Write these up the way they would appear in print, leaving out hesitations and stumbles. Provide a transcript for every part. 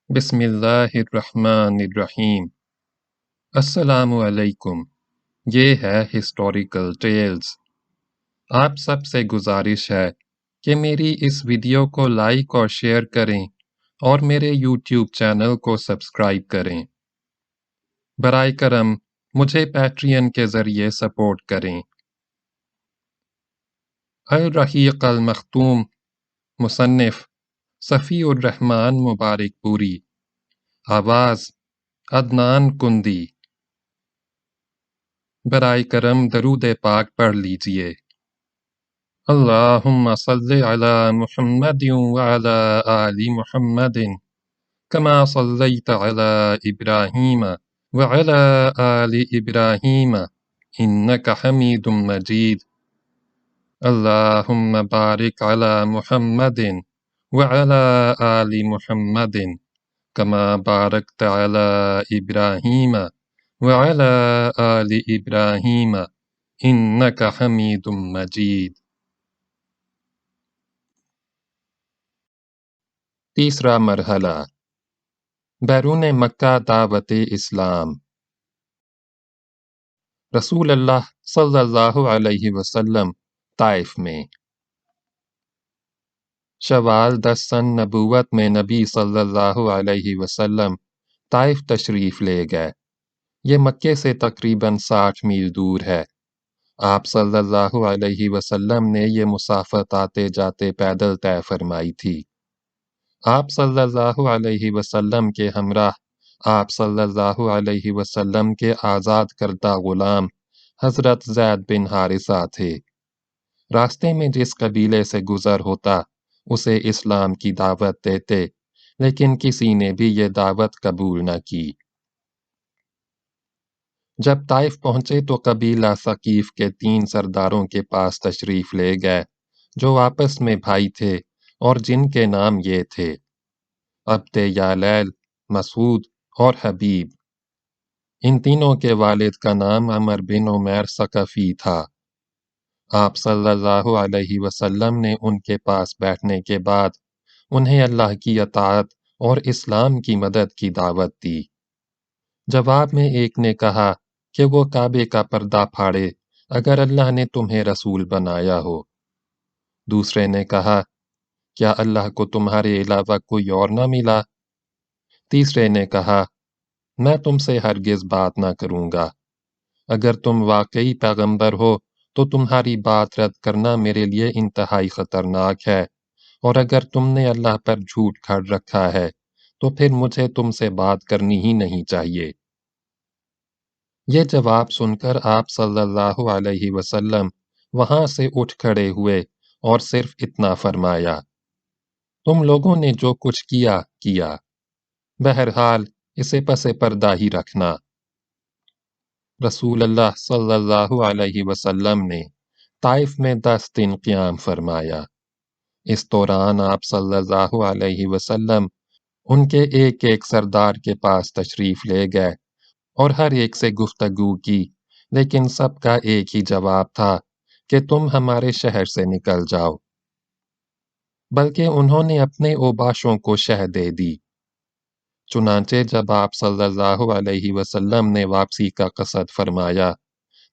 بسم اللہ الرحمن الرحیم۔ السلام علیکم۔ یہ ہے ہسٹوریکل ٹیلز۔ آپ سب سے گزارش ہے کہ میری اس ویڈیو کو لائک اور شیئر کریں اور میرے یوٹیوب چینل کو سبسکرائب کریں۔ برائے کرم مجھے پیٹرین کے ذریعے سپورٹ کریں۔ الرحیق المختوم، مصنف صفی الرحمن مبارک پوری، آواز عدنان کندی۔ برائے کرم درود پاک پڑھ لیجئے۔ اللہم صلی علی محمد وعلی آل محمد کما صلیت علی ابراہیم وعلی آل ابراہیم انک حمید مجید۔ اللہم بارک علی محمد وعلی آل محمد کما بارکت علی ابراہیم وعلی آل ابراہیم انک حمید مجید۔ تیسرا مرحلہ، بیرون مکہ دعوت اسلام۔ رسول اللہ صلی اللہ علیہ وسلم طائف میں۔ شوال 10 سن نبوت میں نبی صلی اللہ علیہ وسلم طائف تشریف لے گئے۔ یہ مکے سے تقریباً 60 میل دور ہے۔ آپ صلی اللہ علیہ وسلم نے یہ مسافت آتے جاتے پیدل طے فرمائی تھی۔ آپ صلی اللہ علیہ وسلم کے ہمراہ آپ صلی اللہ علیہ وسلم کے آزاد کردہ غلام حضرت زید بن حارثہ تھے۔ راستے میں جس قبیلے سے گزر ہوتا اسے اسلام کی دعوت دیتے، لیکن کسی نے بھی یہ دعوت قبول نہ کی۔ جب طائف پہنچے تو قبیلہ ثقیف کے 3 سرداروں کے پاس تشریف لے گئے، جو آپس میں بھائی تھے اور جن کے نام یہ تھے: عبد یالیل، مسعود اور حبیب۔ ان تینوں کے والد کا نام عمر بن عمیر ثقفی تھا۔ آپ صلی اللہ علیہ وسلم نے ان کے پاس بیٹھنے کے بعد انہیں اللہ کی اطاعت اور اسلام کی مدد کی دعوت دی۔ جواب میں ایک نے کہا کہ وہ کعبے کا پردہ پھاڑے اگر اللہ نے تمہیں رسول بنایا ہو۔ دوسرے نے کہا، کیا اللہ کو تمہارے علاوہ کوئی اور نہ ملا؟ تیسرے نے کہا، میں تم سے ہرگز بات نہ کروں گا۔ اگر تم واقعی پیغمبر ہو تو تمہاری بات رد کرنا میرے لیے انتہائی خطرناک ہے، اور اگر تم نے اللہ پر جھوٹ گھڑ رکھا ہے تو پھر مجھے تم سے بات کرنی ہی نہیں چاہیے۔ یہ جواب سن کر آپ صلی اللہ علیہ وسلم وہاں سے اٹھ کھڑے ہوئے اور صرف اتنا فرمایا، تم لوگوں نے جو کچھ کیا کیا، بہرحال اسے پس پردہ ہی رکھنا۔ رسول اللہ صلی اللہ علیہ وسلم نے طائف میں 10 دن قیام فرمایا۔ اس دوران آپ صلی اللہ علیہ وسلم ان کے ایک ایک سردار کے پاس تشریف لے گئے اور ہر ایک سے گفتگو کی، لیکن سب کا ایک ہی جواب تھا کہ تم ہمارے شہر سے نکل جاؤ۔ بلکہ انہوں نے اپنے اوباشوں کو شہ دے دی۔ چنانچہ جب آپ صلی اللہ علیہ وسلم نے واپسی کا قصد فرمایا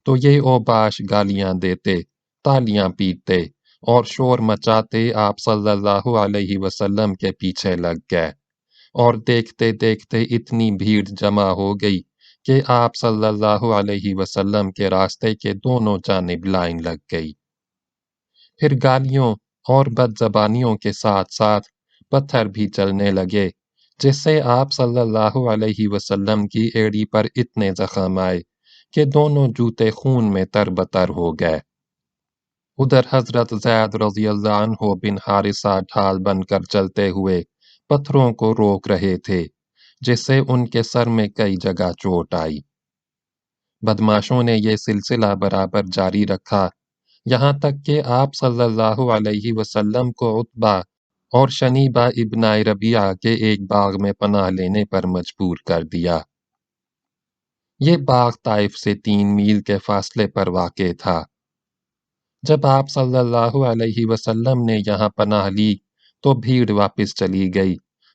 تو یہ اوباش گالیاں دیتے، تالیاں پیٹتے اور شور مچاتے آپ صلی اللہ علیہ وسلم کے پیچھے لگ گئے، اور دیکھتے دیکھتے اتنی بھیڑ جمع ہو گئی کہ آپ صلی اللہ علیہ وسلم کے راستے کے دونوں جانب لائن لگ گئی۔ پھر گالیوں اور بد زبانیوں کے ساتھ ساتھ پتھر بھی چلنے لگے، جس سے آپ صلی اللہ علیہ وسلم کی ایڑی پر اتنے زخم آئے کہ دونوں جوتے خون میں تربتر ہو گئے۔ ادھر حضرت زید رضی اللہ عنہ بن حارثہ ڈھال بن کر چلتے ہوئے پتھروں کو روک رہے تھے، جس سے ان کے سر میں کئی جگہ چوٹ آئی۔ بدماشوں نے یہ سلسلہ برابر جاری رکھا، یہاں تک کہ آپ صلی اللہ علیہ وسلم کو عتبہ اور شنیبہ ابن ربیعہ کے ایک باغ میں پناہ لینے پر مجبور کر دیا۔ یہ باغ طائف سے 3 میل کے فاصلے پر واقع تھا۔ جب آپ صلی اللہ علیہ وسلم نے یہاں پناہ لی تو بھیڑ واپس چلی گئی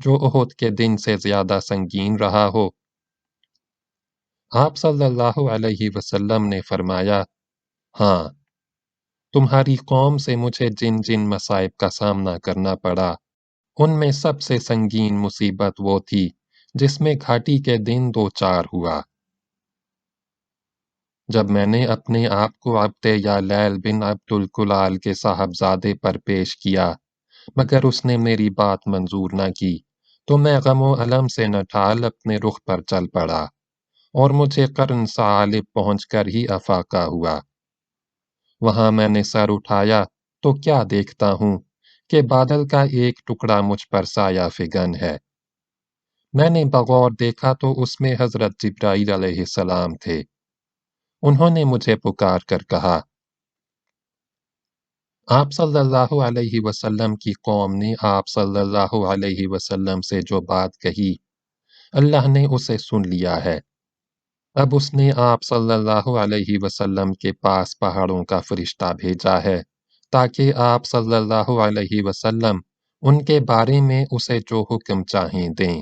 جو احد کے دن سے زیادہ سنگین رہا ہو؟ آپ صلی اللہ علیہ وسلم نے فرمایا، ہاں، تمہاری قوم سے مجھے جن جن مصائب کا سامنا کرنا پڑا، ان میں سب سے سنگین مصیبت وہ تھی جس میں گھاٹی کے دن دو چار ہوا۔ جب میں نے اپنے آپ کو عبد یا لیل بن عبد الکلال کے صاحبزادے پر پیش کیا، مگر اس نے میری بات منظور نہ کی، تو میں غم و الم سے نٹھال اپنے رخ پر چل پڑا، اور مجھے قرن ثعالب پہنچ کر ہی افاقہ ہوا۔ وہاں میں نے سر اٹھایا تو کیا دیکھتا ہوں کہ بادل کا ایک ٹکڑا مجھ پر سایہ فگن ہے۔ میں نے بغور دیکھا تو اس میں حضرت جبرائیل علیہ السلام تھے۔ انہوں نے مجھے پکار کر کہا، آپ صلی اللہ علیہ وسلم کی قوم نے آپ صلی اللہ علیہ وسلم سے جو بات کہی، اللہ نے اسے سن لیا ہے۔ اب اس نے آپ صلی اللہ علیہ وسلم کے پاس پہاڑوں کا فرشتہ بھیجا ہے تاکہ آپ صلی اللہ علیہ وسلم ان کے بارے میں اسے جو حکم چاہیں دیں۔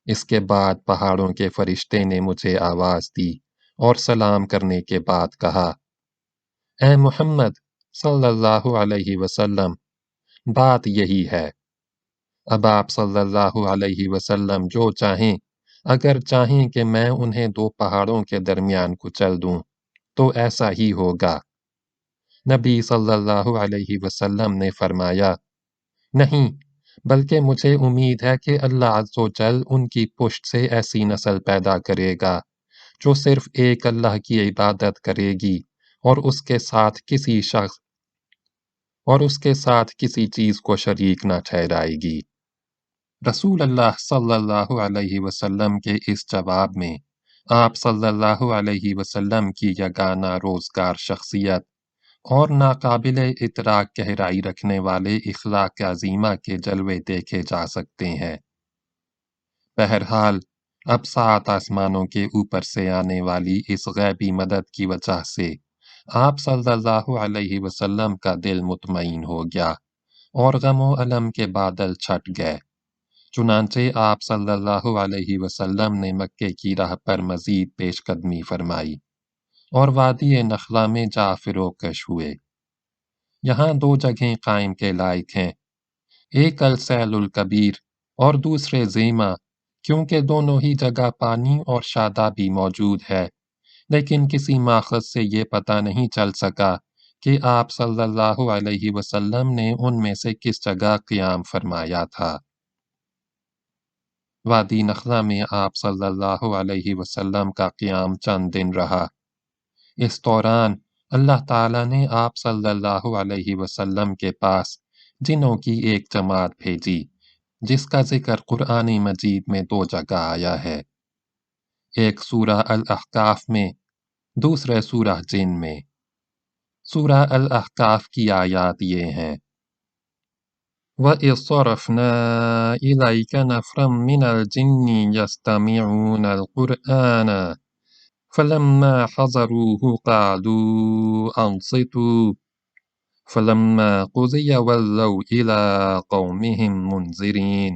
اس کے بعد پہاڑوں کے فرشتے نے مجھے آواز دی اور سلام کرنے کے بعد کہا، اے محمد صلی اللہ علیہ وسلم، بات یہی ہے۔ اب آپ صلی اللہ علیہ وسلم جو چاہیں، اگر چاہیں کہ میں انہیں دو پہاڑوں کے درمیان کچل دوں تو ایسا ہی ہوگا۔ نبی صلی اللہ علیہ وسلم نے فرمایا، نہیں، بلکہ مجھے امید ہے کہ اللہ عز و جل ان کی پشت سے ایسی نسل پیدا کرے گا جو صرف ایک اللہ کی عبادت کرے گی اور اس کے ساتھ کسی چیز کو شریک نہ ٹھہرائے گی۔ رسول اللہ صلی اللہ علیہ وسلم کے اس جواب میں آپ صلی اللہ علیہ وسلم کی یگانہ روزگار شخصیت اور ناقابل ادراک گہرائی رکھنے والے اخلاق عظیمہ کے جلوے دیکھے جا سکتے ہیں۔ بہرحال، اب 7 آسمانوں کے اوپر سے آنے والی اس غیبی مدد کی وجہ سے آپ صلی اللہ علیہ وسلم کا دل مطمئن ہو گیا اور غم و الم کے بادل چھٹ گئے۔ چنانچہ آپ صلی اللہ علیہ وسلم نے مکے کی راہ پر مزید پیش قدمی فرمائی اور وادی نخلا میں جا فروکش ہوئے۔ یہاں 2 جگہیں قائم کے لائق ہیں، ایک السیل الکبیر اور دوسرے زیمہ، کیونکہ دونوں ہی جگہ پانی اور شادابی موجود ہے، لیکن کسی ماخذ سے یہ پتہ نہیں چل سکا کہ آپ صلی اللہ علیہ وسلم نے ان میں سے کس جگہ قیام فرمایا تھا۔ وادی نخلا میں آپ صلی اللہ علیہ وسلم کا قیام چند دن رہا۔ اس دوران اللہ تعالیٰ نے آپ صلی اللہ علیہ وسلم کے پاس جنوں کی ایک جماعت بھیجی جس کا ذکر قرآن مجید میں 2 جگہ آیا ہے، ایک سورہ الاحقاف میں، دوسرے سورہ جن میں۔ سورہ الاحقاف کی آیات یہ ہیں، وَإِذْ صَرَفْنَا إِلَيْكَ نَفْرًا مِنَ الْجِنِّ يَسْتَمِعُونَ الْقُرْآنَ فَلَمَّا حَضَرُوهُ قَعَدُوا أَنصِتُوا فَلَمَّا قُضِيَ وَلَّوْا إِلَىٰ قَوْمِهِمْ مُنذِرِينَ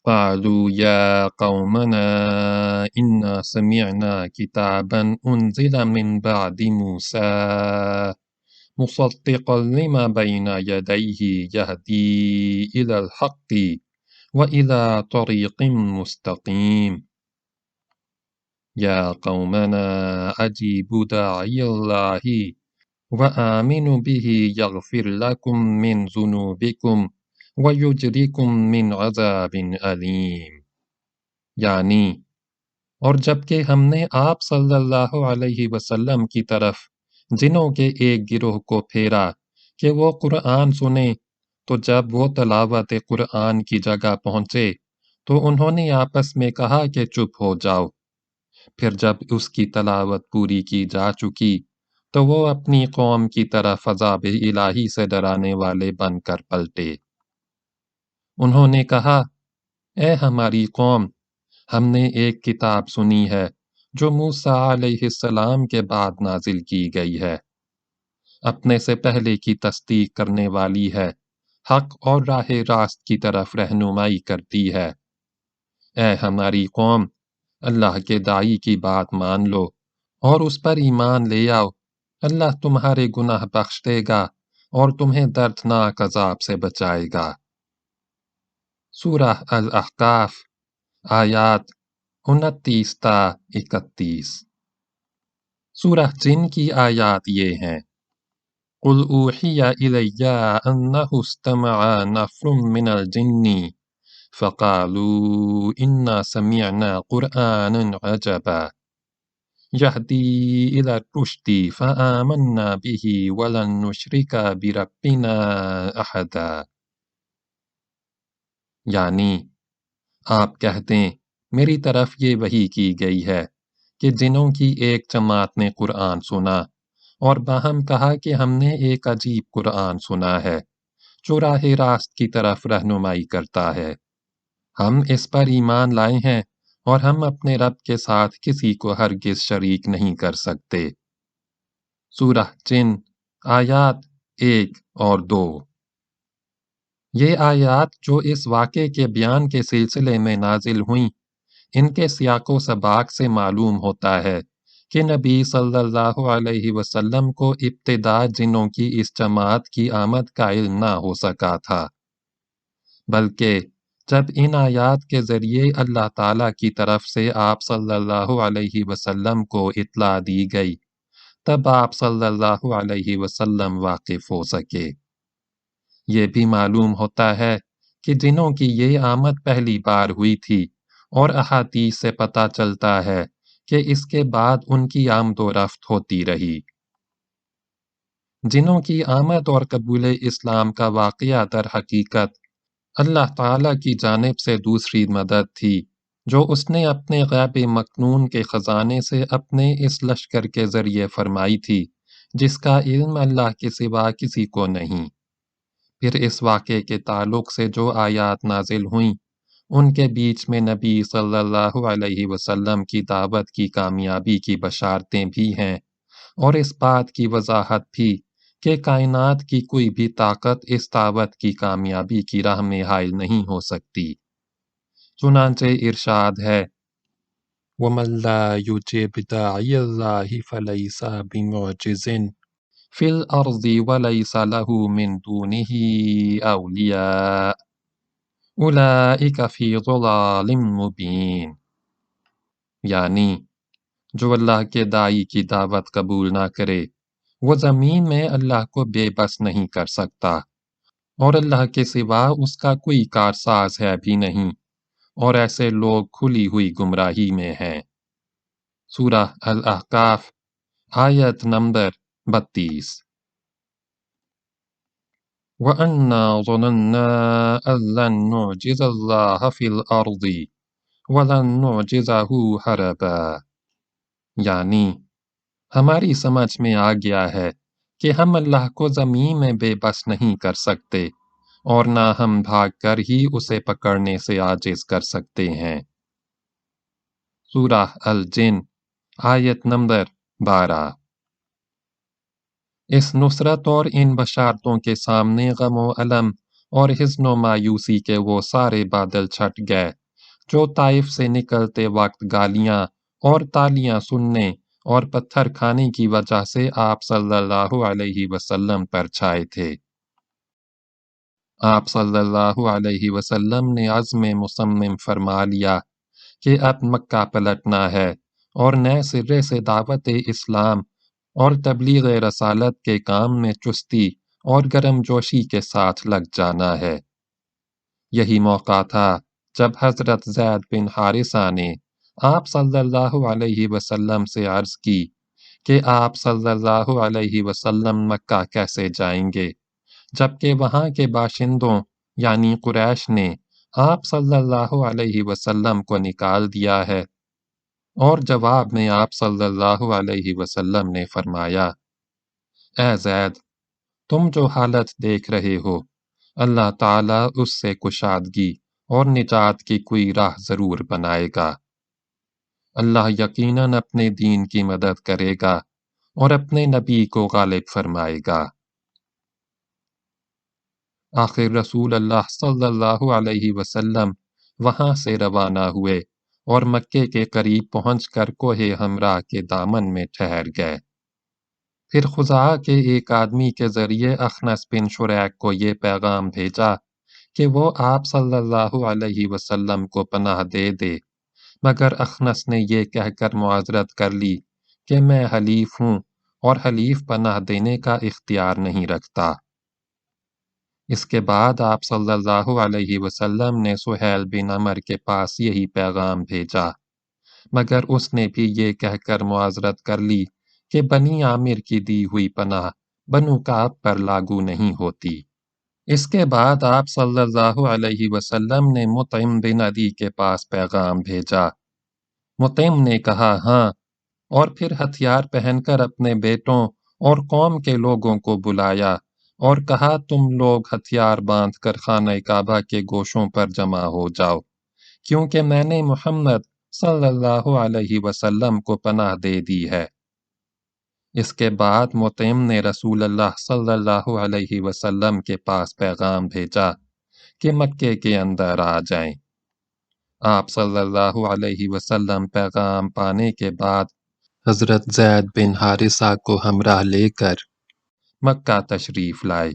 قَالُوا يَا قَوْمَنَا إِنَّا سَمِعْنَا كِتَابًا أُنزِلَ مِن بَعْدِ مُوسَىٰ مُصَدِّقًا لِمَا بَيْنَ يَدَيْهِ يَهْدِي إِلَى الْحَقِّ وَإِلَى طَرِيقٍ مُّسْتَقِيمٍ يَا قَوْمَنَا أَجِيبُوا دَاعِيَ اللَّهِ وَآمِنُوا بِهِ يَغْفِرْ لَكُم مِّن ذُنُوبِكُمْ وَيُجْرِكُم مِّنْ عَذَابٍ أَلِيمٍ۔ یعنی، اور جبکہ ہم نے آپ صلی اللہ علیہ وسلم کی طرف جنوں کے ایک گروہ کو پھیرا کہ وہ قرآن سنیں، تو جب وہ تلاوت قرآن کی جگہ پہنچے تو انہوں نے آپس میں کہا کہ چپ ہو جاؤ۔ پھر جب اس کی تلاوت پوری کی جا چکی تو وہ اپنی قوم کی طرف عذاب الہی سے ڈرانے والے بن کر پلٹے۔ انہوں نے کہا، اے ہماری قوم، ہم نے ایک کتاب سنی ہے جو موسیٰ علیہ السلام کے بعد نازل کی گئی ہے، اپنے سے پہلے کی تصدیق کرنے والی ہے، حق اور راہ راست کی طرف رہنمائی کرتی ہے۔ اے ہماری قوم، اللہ کے داعی کی بات مان لو اور اس پر ایمان لے آؤ، اللہ تمہارے گناہ بخش دے گا اور تمہیں دردناک عذاب سے بچائے گا۔ سورہ الاحقاف، آیات 29 تا 31۔ سورہ جن کی آیات یہ ہیں: قُلْ أُوحِيَ إِلَيَّ أَنَّهُ اسْتَمَعَ نَفْرٌ مِّنَ الْجِنِّ فَقَالُوا إِنَّا سَمِعْنَا قُرْآنًا عَجَبًا يَهْدِي إِلَى الرُّشْدِ فَآمَنَّا بِهِ وَلَن نُّشْرِكَ بِرَبِّنَا أَحَدًا۔ یعنی آپ کہہ دیں میری طرف یہ وحی کی گئی ہے کہ جنوں کی ایک جماعت نے قرآن سنا اور باہم کہا کہ ہم نے ایک عجیب قرآن سنا ہے جو راہ راست کی طرف رہنمائی کرتا ہے، ہم اس پر ایمان لائے ہیں اور ہم اپنے رب کے ساتھ کسی کو ہرگز شریک نہیں کر سکتے۔ سورہ جن، آیات 1 اور 2۔ یہ آیات جو اس واقعے کے بیان کے سلسلے میں نازل ہوئیں، ان کے سیاق و سباق سے معلوم ہوتا ہے کہ نبی صلی اللہ علیہ وسلم کو ابتدا جنوں کی اس جماعت کی آمد کا علم نہ ہو سکا تھا، بلکہ جب ان آیات کے ذریعے اللہ تعالیٰ کی طرف سے آپ صلی اللہ علیہ وسلم کو اطلاع دی گئی، تب آپ صلی اللہ علیہ وسلم واقف ہو سکے۔ یہ بھی معلوم ہوتا ہے کہ جنوں کی یہ آمد پہلی بار ہوئی تھی، اور احادیث سے پتہ چلتا ہے کہ اس کے بعد ان کی آمد و رفت ہوتی رہی۔ جنوں کی آمد اور قبول اسلام کا واقعہ در حقیقت اللہ تعالیٰ کی جانب سے دوسری مدد تھی جو اس نے اپنے غیب مکنون کے خزانے سے اپنے اس لشکر کے ذریعے فرمائی تھی جس کا علم اللہ کے سوا کسی کو نہیں۔ پھر اس واقعے کے تعلق سے جو آیات نازل ہوئیں، ان کے بیچ میں نبی صلی اللہ علیہ وسلم کی دعوت کی کامیابی کی بشارتیں بھی ہیں، اور اس بات کی وضاحت بھی کہ کائنات کی کوئی بھی طاقت اس دعوت کی کامیابی کی راہ میں حائل نہیں ہو سکتی۔ چنانچہ ارشاد ہے: وَمَن لَّا يُجِبْ دَاعِيَ اللَّهِ فَلَيْسَ بِمُعْجِزٍ فِي الْأَرْضِ وَلَيْسَ لَهُ مِن دُونِهِ أَوْلِيَاءُ أُولَٰئِكَ فِي ضَلَالٍ مُّبِينٍ۔ یعنی جو اللہ کے داعی کی دعوت قبول نہ کرے وہ زمین میں اللہ کو بے بس نہیں کر سکتا، اور اللہ کے سوا اس کا کوئی کارساز ہے بھی نہیں، اور ایسے لوگ کھلی ہوئی گمراہی میں ہیں۔ سورہ الاحقاف، آیت نمبر 32۔ وَأَنَّا ظَنَنَّا أَن لَّن نُّعْجِزَ اللَّهَ فِي الْأَرْضِ وَلَن نُّعْجِزَهُ هَرَبًا۔ یعنی ہماری سمجھ میں آ گیا ہے کہ ہم اللہ کو زمین میں بے بس نہیں کر سکتے، اور نہ ہم بھاگ کر ہی اسے پکڑنے سے عاجز کر سکتے ہیں۔ سورہ الجن، آیت نمبر 12۔ اس نصرت اور ان بشارتوں کے سامنے غم و الم اور حزن و مایوسی کے وہ سارے بادل چھٹ گئے جو طائف سے نکلتے وقت گالیاں اور تالیاں سننے اور پتھر کھانے کی وجہ سے آپ صلی اللہ علیہ وسلم پر چھائے تھے۔ آپ صلی اللہ علیہ وسلم نے عزم مصمم فرما لیا کہ اب مکہ پلٹنا ہے اور نئے سرے سے دعوت اسلام اور تبلیغ رسالت کے کام میں چستی اور گرم جوشی کے ساتھ لگ جانا ہے۔ یہی موقع تھا جب حضرت زید بن حارثہ نے آپ صلی اللہ علیہ وسلم سے عرض کی کہ آپ صلی اللہ علیہ وسلم مکہ کیسے جائیں گے جبکہ وہاں کے باشندوں یعنی قریش نے آپ صلی اللہ علیہ وسلم کو نکال دیا ہے، اور جواب میں آپ صلی اللہ علیہ وسلم نے فرمایا: اے زید، تم جو حالت دیکھ رہے ہو اللہ تعالیٰ اس سے کشادگی اور نجات کی کوئی راہ ضرور بنائے گا۔ اللہ یقیناً اپنے دین کی مدد کرے گا اور اپنے نبی کو غالب فرمائے گا۔ آخر رسول اللہ صلی اللہ علیہ وسلم وہاں سے روانہ ہوئے اور مکے کے قریب پہنچ کر کوہ ہمراہ کے دامن میں ٹھہر گئے۔ پھر خزاعہ کے ایک آدمی کے ذریعے اخنس بن شریک کو یہ پیغام بھیجا کہ وہ آپ صلی اللہ علیہ وسلم کو پناہ دے دے، مگر اخنس نے یہ کہہ کر معذرت کر لی کہ میں حلیف ہوں اور حلیف پناہ دینے کا اختیار نہیں رکھتا۔ اس کے بعد آپ صلی اللہ علیہ وسلم نے سہیل بن عمر کے پاس یہی پیغام بھیجا، مگر اس نے بھی یہ کہہ کر معذرت کر لی کہ بنی عامر کی دی ہوئی پناہ بنو کعب پر لاگو نہیں ہوتی۔ اس کے بعد آپ صلی اللہ علیہ وسلم نے مطعم بن عدی کے پاس پیغام بھیجا۔ مطعم نے کہا ہاں، اور پھر ہتھیار پہن کر اپنے بیٹوں اور قوم کے لوگوں کو بلایا اور کہا تم لوگ ہتھیار باندھ کر خانہ کعبہ کے گوشوں پر جمع ہو جاؤ، کیونکہ میں نے محمد صلی اللہ علیہ وسلم کو پناہ دے دی ہے۔ اس کے بعد مطعم نے رسول اللہ صلی اللہ علیہ وسلم کے پاس پیغام بھیجا کہ مکے کے اندر آ جائیں۔ آپ صلی اللہ علیہ وسلم پیغام پانے کے بعد حضرت زید بن حارثہ کو ہمراہ لے کر مکہ تشریف لائے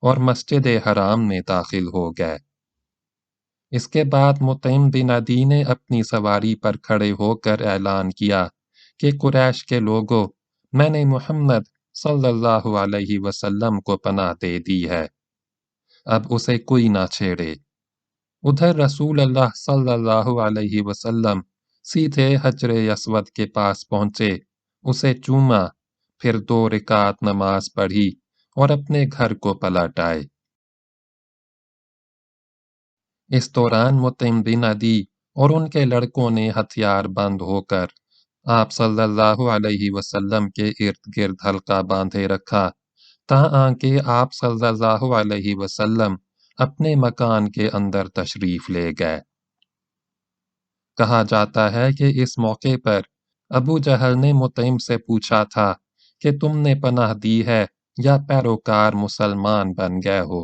اور مسجد حرام میں داخل ہو گئے۔ اس کے بعد مطعم بن عدی نے اپنی سواری پر کھڑے ہو کر اعلان کیا کہ قریش کے لوگوں، میں نے محمد صلی اللہ علیہ وسلم کو پناہ دے دی ہے، اب اسے کوئی نہ چھیڑے۔ ادھر رسول اللہ صلی اللہ علیہ وسلم سیدھے حجر اسود کے پاس پہنچے، اسے چوما، پھر 2 رکعت نماز پڑھی اور اپنے گھر کو پلٹ آئے۔ اس دوران مطعم بن عدی اور ان کے لڑکوں نے ہتھیار بند ہو کر آپ صلی اللہ علیہ وسلم کے ارد گرد حلقہ باندھے رکھا، تاں کہ آپ صلی اللہ علیہ وسلم اپنے مکان کے اندر تشریف لے گئے۔ کہا جاتا ہے کہ اس موقع پر ابو جہل نے مطعم سے پوچھا تھا کہ تم نے پناہ دی ہے یا پیروکار مسلمان بن گئے ہو،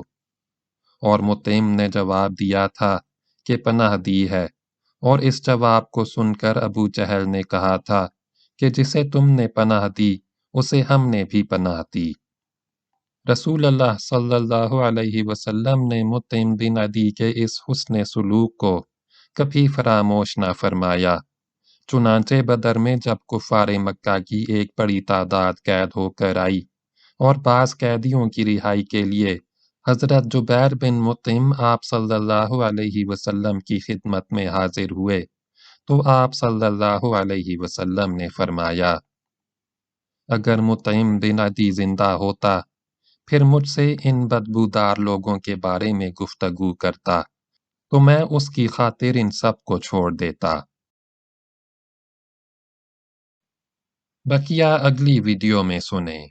اور مطعم نے جواب دیا تھا کہ پناہ دی ہے، اور اس جواب کو سن کر ابو جہل نے کہا تھا کہ جسے تم نے پناہ دی اسے ہم نے بھی پناہ دی۔ رسول اللہ صلی اللہ علیہ وسلم نے مطعم بن عدی کے اس حسن سلوک کو کبھی فراموش نہ فرمایا۔ چنانچہ بدر میں جب کفار مکہ کی ایک بڑی تعداد قید ہو کر آئی اور بعض قیدیوں کی رہائی کے لیے حضرت جبیر بن مطعم آپ صلی اللہ علیہ وسلم کی خدمت میں حاضر ہوئے، تو آپ صلی اللہ علیہ وسلم نے فرمایا، اگر مطعم بن عدی زندہ ہوتا پھر مجھ سے ان بدبودار لوگوں کے بارے میں گفتگو کرتا تو میں اس کی خاطر ان سب کو چھوڑ دیتا۔ بقیہ اگلی ویڈیو میں سنیں۔